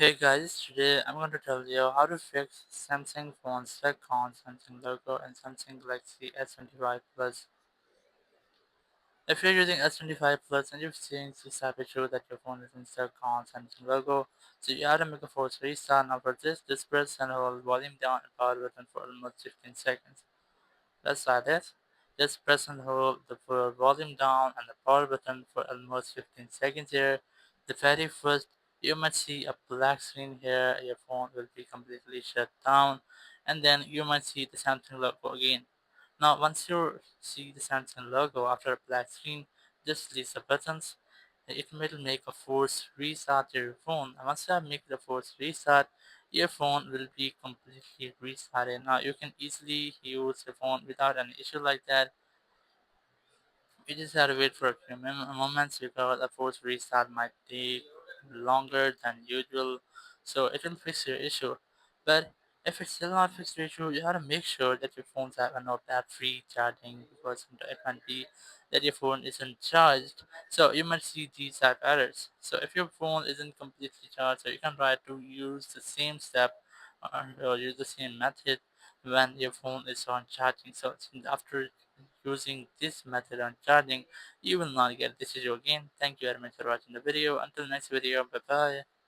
Hey guys, today I'm going to tell you how to fix Samsung phone's icon, Samsung logo, and Samsung Galaxy S25 Plus. If you're using S25 Plus and you've seen this happy issue that your phone is in stuck on Samsung logo, so you have to make a force restart. Now for this, just press and hold volume down and power button for almost 15 seconds. Let's try this. Just press and hold the volume down and the power button for almost 15 seconds here. The very first, you might see a black screen here. Your phone will be completely shut down. And then you might see the Samsung logo again. Now, once you see the Samsung logo after a black screen, just release the buttons. It will make a force restart to your phone. And once you make the force restart, your phone will be completely restarted. Now you can easily use your phone without an issue like that. You just have to wait for a few moments because a forced restart might take longer than usual, so it will fix your issue. But if it's still not fixed your issue, you have to make sure that your phones have enough battery charging because it might be that your phone isn't charged. So you might see these type errors. So if your phone isn't completely charged, so you can try to use the same step or use the same method when your phone is on charging. So after using this method on charging, you will not get this issue again. Thank you very much for watching the video. Until next video, bye bye.